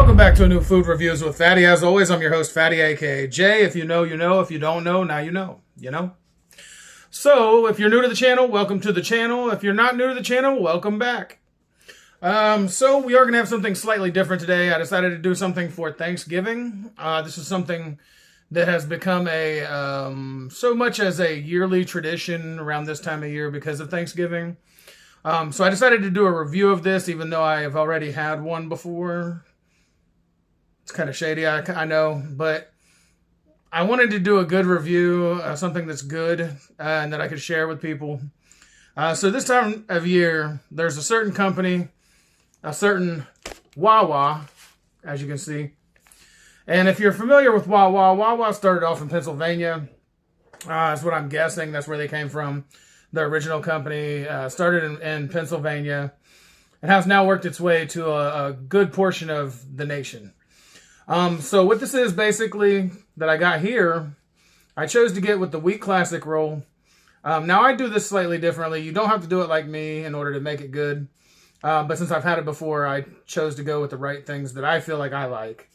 Welcome back to a new Food Reviews with Fatty. As always, I'm your host, Fatty, aka Jay. If you know, you know. If you don't know, now you know. You know? So, if you're new to the channel, welcome to the channel. If you're not new to the channel, welcome back. So we are going to have something slightly different today. I decided to do something for Thanksgiving. This is something that has become so much as a yearly tradition around this time of year because of Thanksgiving. So I decided to do a review of this, even though I have already had one before. It's kind of shady, I know, but I wanted to do a good review, something that's good and that I could share with people. So this time of year, there's a certain company, a certain Wawa, as you can see. And if you're familiar with Wawa, Wawa started off in Pennsylvania. That's what I'm guessing. That's where they came from. The original company started in Pennsylvania and has now worked its way to a good portion of the nation. So what this is basically that I got here, I chose to get with the wheat classic roll. Now I do this slightly differently. You don't have to do it like me in order to make it good. But since I've had it before, I chose to go with the right things that I feel like I like.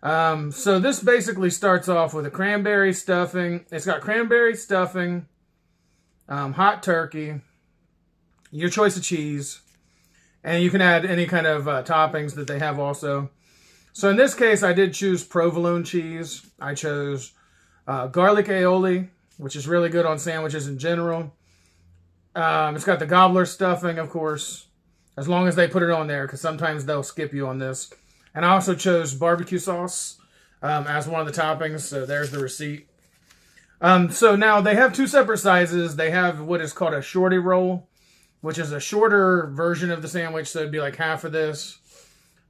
So this basically starts off with a cranberry stuffing. It's got cranberry stuffing, hot turkey, your choice of cheese, and you can add any kind of toppings that they have also. So in this case, I did choose provolone cheese. I chose garlic aioli, which is really good on sandwiches in general. It's got the Gobbler stuffing, of course, as long as they put it on there, because sometimes they'll skip you on this. And I also chose barbecue sauce as one of the toppings, so there's the receipt. So now they have two separate sizes. They have what is called a shorty roll, which is a shorter version of the sandwich, so it'd be like half of this.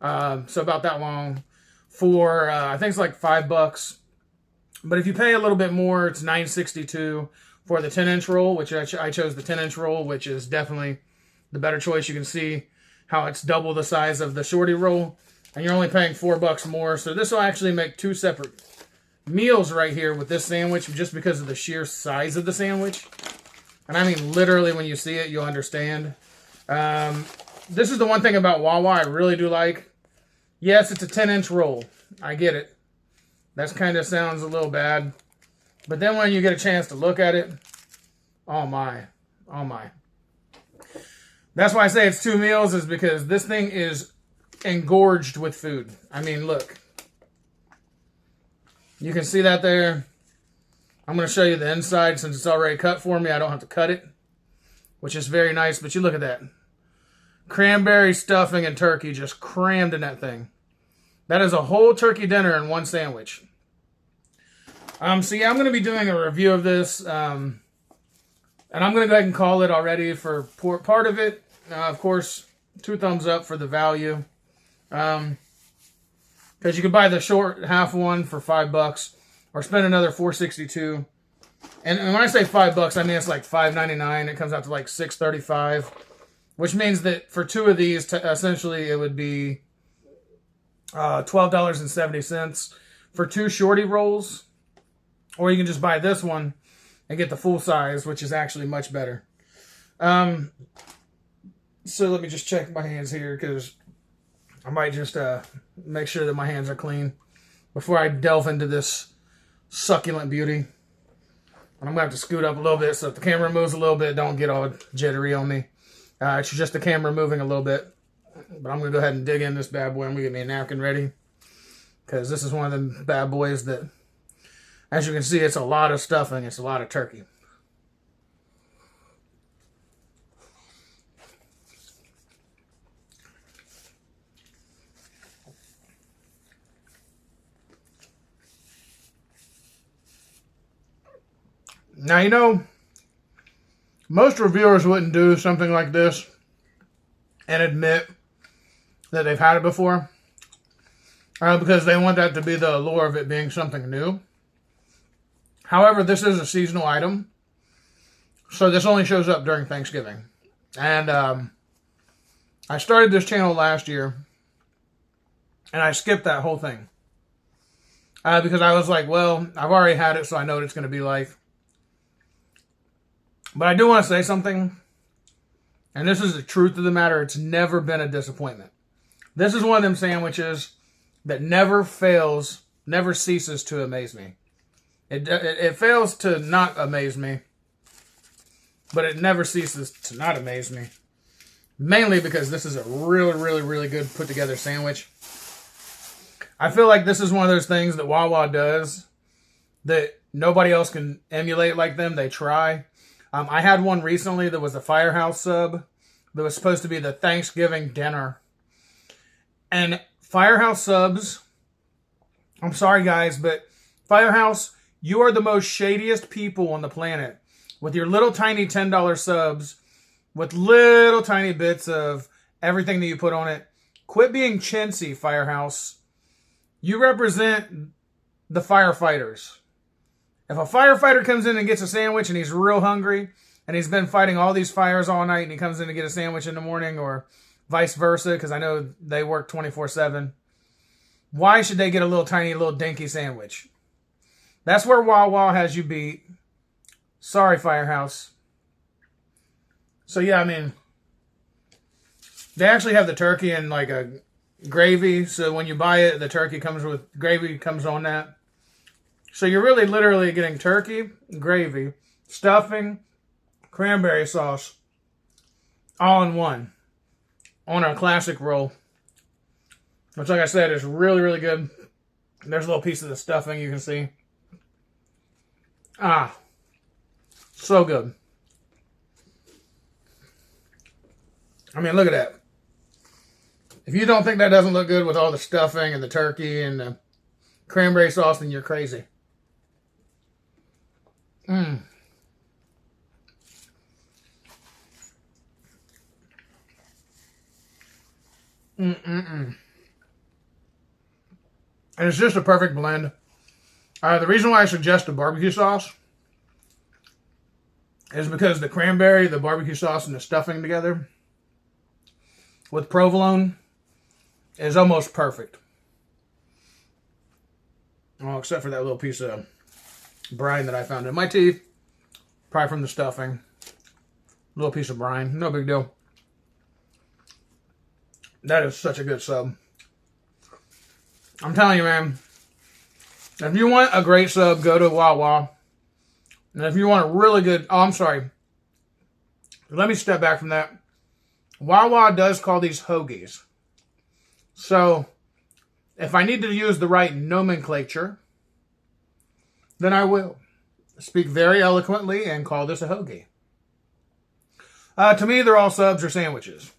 So about that long for, I think it's like $5. But if you pay a little bit more, it's $9.62 for the 10-inch roll, which I chose the 10-inch roll, which is definitely the better choice. You can see how it's double the size of the shorty roll, and you're only paying $4 more. So this will actually make two separate meals right here with this sandwich, just because of the sheer size of the sandwich. And I mean, literally, when you see it, you'll understand. This is the one thing about Wawa I really do like. Yes, it's a 10-inch roll. I get it. That kind of sounds a little bad. But then when you get a chance to look at it, oh my. Oh my. That's why I say it's two meals, is because this thing is engorged with food. I mean, look. You can see that there. I'm going to show you the inside since it's already cut for me. I don't have to cut it, which is very nice. But you look at that. Cranberry stuffing and turkey just crammed in that thing. That is a whole turkey dinner in one sandwich. So yeah, I'm going to be doing a review of this. And I'm going to go ahead and call it already for part of it. Of course, 2 thumbs up for the value. Because you can buy the short half one for $5 or spend another $4.62. And when I say $5, I mean it's like $5.99. It comes out to like $6.35. Which means that for 2 of these, essentially, it would be $12.70 for 2 shorty rolls. Or you can just buy this one and get the full size, which is actually much better. So let me just check my hands here, because I might just make sure that my hands are clean before I delve into this succulent beauty. And I'm going to have to scoot up a little bit, so if the camera moves a little bit, don't get all jittery on me. It's just the camera moving a little bit. But I'm going to go ahead and dig in this bad boy. I'm going to get me a napkin ready. Because this is one of them bad boys that, as you can see, it's a lot of stuffing. It's a lot of turkey. Now, you know, most reviewers wouldn't do something like this and admit that they've had it before, because they want that to be the allure of it being something new. However, this is a seasonal item, so this only shows up during Thanksgiving. And I started this channel last year, and I skipped that whole thing because I was like, well, I've already had it, so I know what it's going to be like. But I do want to say something, and this is the truth of the matter. It's never been a disappointment. This is one of them sandwiches that never fails, never ceases to amaze me. It fails to not amaze me, but it never ceases to not amaze me. Mainly because this is a really, really, really good put together sandwich. I feel like this is one of those things that Wawa does that nobody else can emulate like them. They try. I had one recently that was a Firehouse sub that was supposed to be the Thanksgiving dinner. And Firehouse subs, I'm sorry guys, but Firehouse, you are the most shadiest people on the planet. With your little tiny $10 subs, with little tiny bits of everything that you put on it. Quit being chintzy, Firehouse. You represent the firefighters. If a firefighter comes in and gets a sandwich and he's real hungry and he's been fighting all these fires all night and he comes in to get a sandwich in the morning, or vice versa, because I know they work 24/7, why should they get a little tiny, little dinky sandwich? That's where Wawa has you beat. Sorry, Firehouse. So yeah, I mean, they actually have the turkey in like a gravy. So when you buy it, the turkey comes with gravy, comes on that. So you're really literally getting turkey, gravy, stuffing, cranberry sauce, all in one on a classic roll. Which, like I said, is really, really good. There's a little piece of the stuffing you can see. Ah, so good. I mean, look at that. If you don't think that doesn't look good with all the stuffing and the turkey and the cranberry sauce, then you're crazy. And it's just a perfect blend. The reason why I suggest the barbecue sauce is because the cranberry, the barbecue sauce, and the stuffing together with provolone is almost perfect. Well, except for that little piece of brine that I found in my teeth. Probably from the stuffing. Little piece of brine. No big deal. That is such a good sub. I'm telling you, man. If you want a great sub, go to Wawa. And if you want a really good... Oh, I'm sorry. Let me step back from that. Wawa does call these hoagies. So, if I need to use the right nomenclature, then I will speak very eloquently and call this a hoagie. To me, they're all subs or sandwiches.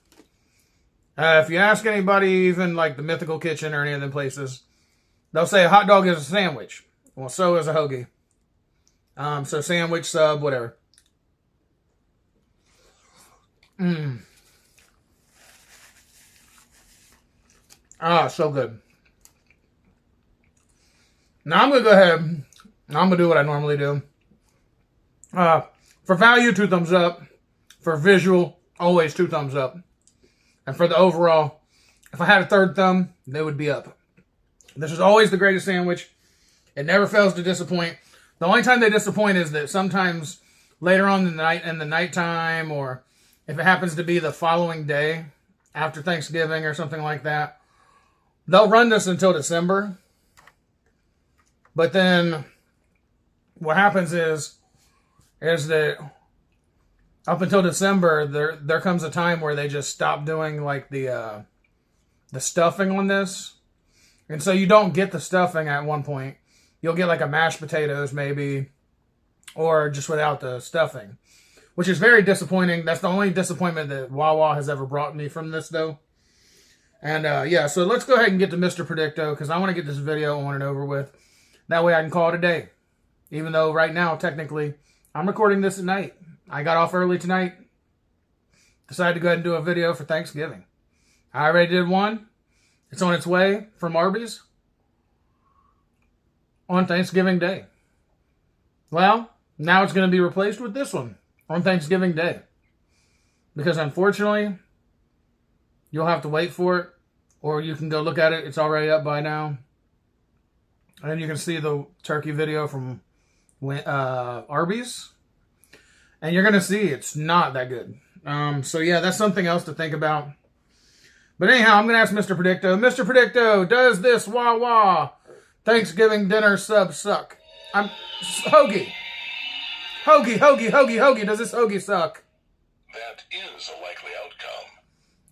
If you ask anybody, even like the Mythical Kitchen or any of them places, they'll say a hot dog is a sandwich. Well, so is a hoagie. So sandwich, sub, whatever. Ah, so good. Now I'm going to go ahead and I'm going to do what I normally do. For value, 2 thumbs up. For visual, always 2 thumbs up. And for the overall, if I had a 3rd thumb, they would be up. This is always the greatest sandwich. It never fails to disappoint. The only time they disappoint is that sometimes later on in the nighttime, or if it happens to be the following day after Thanksgiving or something like that, they'll run this until December. But then what happens is that up until December, there comes a time where they just stop doing like the stuffing on this. And so you don't get the stuffing at one point. You'll get like a mashed potatoes maybe, or just without the stuffing, which is very disappointing. That's the only disappointment that Wawa has ever brought me from this though. And yeah, so let's go ahead and get to Mr. Predicto, because I want to get this video on and over with. That way I can call it a day. Even though right now, technically, I'm recording this at night. I got off early tonight. Decided to go ahead and do a video for Thanksgiving. I already did one. It's on its way from Arby's on Thanksgiving Day. Well, now it's going to be replaced with this one on Thanksgiving Day. Because unfortunately, you'll have to wait for it, or you can go look at it. It's already up by now. And you can see the turkey video from Arby's. And you're going to see it's not that good. So yeah, that's something else to think about. But anyhow, I'm going to ask Mr. Predicto. Mr. Predicto, does this Wawa Thanksgiving dinner sub suck? Hoagie. Hoagie. Does this hoagie suck? That is a likely outcome.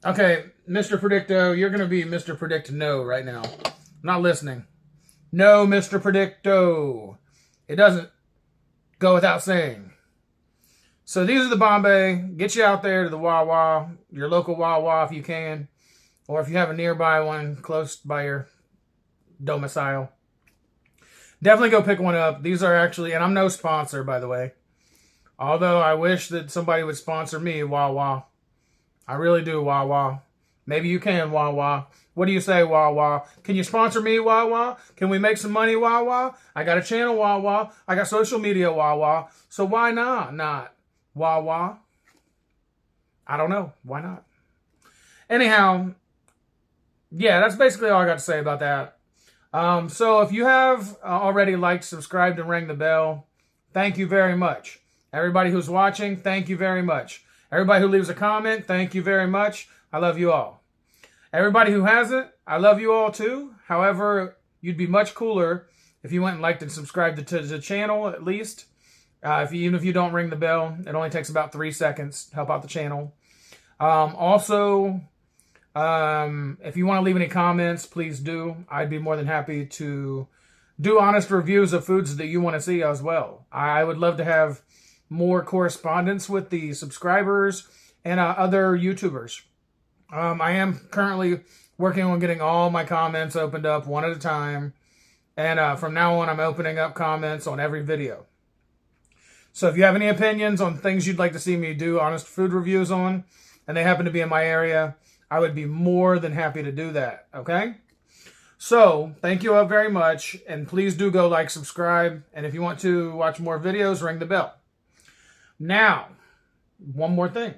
Okay, Mr. Predicto, you're going to be Mr. Predict No right now. I'm not listening. No, Mr. Predicto. It doesn't go without saying. So these are the Bombay. Get you out there to the Wawa, your local Wawa if you can. Or if you have a nearby one close by your domicile. Definitely go pick one up. These are actually, and I'm no sponsor, by the way. Although I wish that somebody would sponsor me, Wawa. I really do, Wawa. Maybe you can, Wawa. What do you say, Wawa? Can you sponsor me, Wawa? Can we make some money, Wawa? I got a channel, Wawa. I got social media, Wawa. So why not, Wawa? I don't know. Why not? Anyhow, yeah, that's basically all I got to say about that. So if you have already liked, subscribed, and rang the bell, thank you very much. Everybody who's watching, thank you very much. Everybody who leaves a comment, thank you very much. I love you all. Everybody who hasn't, I love you all too. However, you'd be much cooler if you went and liked and subscribed to the channel at least. Even if you don't ring the bell, it only takes about 3 seconds to help out the channel. Also, if you want to leave any comments, please do. I'd be more than happy to do honest reviews of foods that you want to see as well. I would love to have more correspondence with the subscribers and other YouTubers. I am currently working on getting all my comments opened up one at a time. And from now on, I'm opening up comments on every video. So if you have any opinions on things you'd like to see me do honest food reviews on, and they happen to be in my area, I would be more than happy to do that, okay? So, thank you all very much, and please do go like, subscribe, and if you want to watch more videos, ring the bell. Now, one more thing.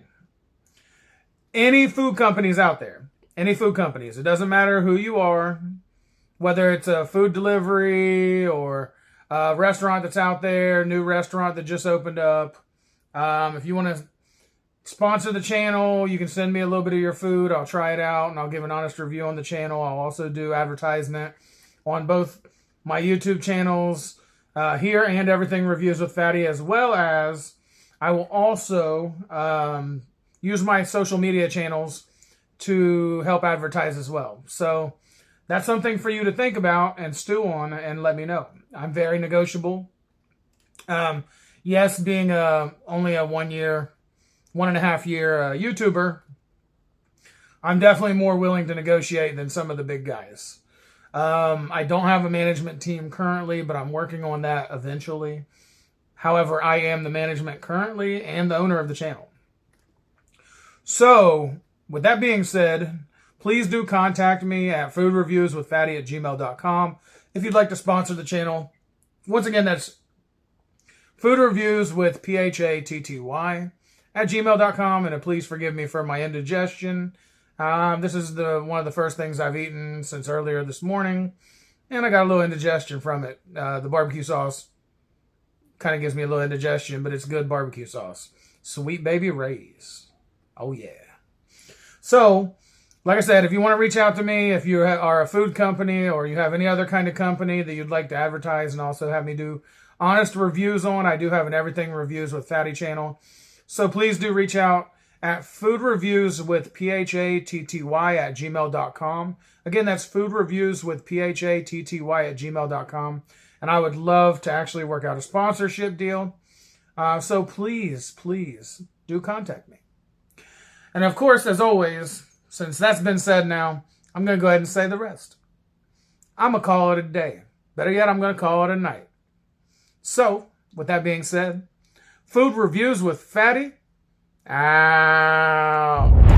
Any food companies out there, any food companies, it doesn't matter who you are, whether it's a food delivery or a restaurant that's out there, new restaurant that just opened up. If you want to sponsor the channel, you can send me a little bit of your food. I'll try it out, and I'll give an honest review on the channel. I'll also do advertisement on both my YouTube channels here and Everything Reviews with Fatty, as well as I will also use my social media channels to help advertise as well. So that's something for you to think about and stew on and let me know. I'm very negotiable. Yes, being only a 1.5 year YouTuber, I'm definitely more willing to negotiate than some of the big guys. I don't have a management team currently, but I'm working on that eventually. However, I am the management currently and the owner of the channel. So, with that being said, please do contact me at foodreviewswithfatty@gmail.com if you'd like to sponsor the channel. Once again, that's foodreviewswithphatty@gmail.com, and please forgive me for my indigestion. This is one of the first things I've eaten since earlier this morning, and I got a little indigestion from it. The barbecue sauce kind of gives me a little indigestion, but it's good barbecue sauce. Sweet Baby Ray's. Oh, yeah. So, like I said, if you want to reach out to me, if you are a food company or you have any other kind of company that you'd like to advertise and also have me do honest reviews on, I do have an Everything Reviews with Fatty channel. So please do reach out at foodreviewswithphatty@gmail.com. Again, that's foodreviewswithphatty@gmail.com. And I would love to actually work out a sponsorship deal. So please do contact me. And of course, as always, since that's been said now, I'm going to go ahead and say the rest. I'm going to call it a day. Better yet, I'm going to call it a night. So, with that being said, Food Reviews with Fatty, out.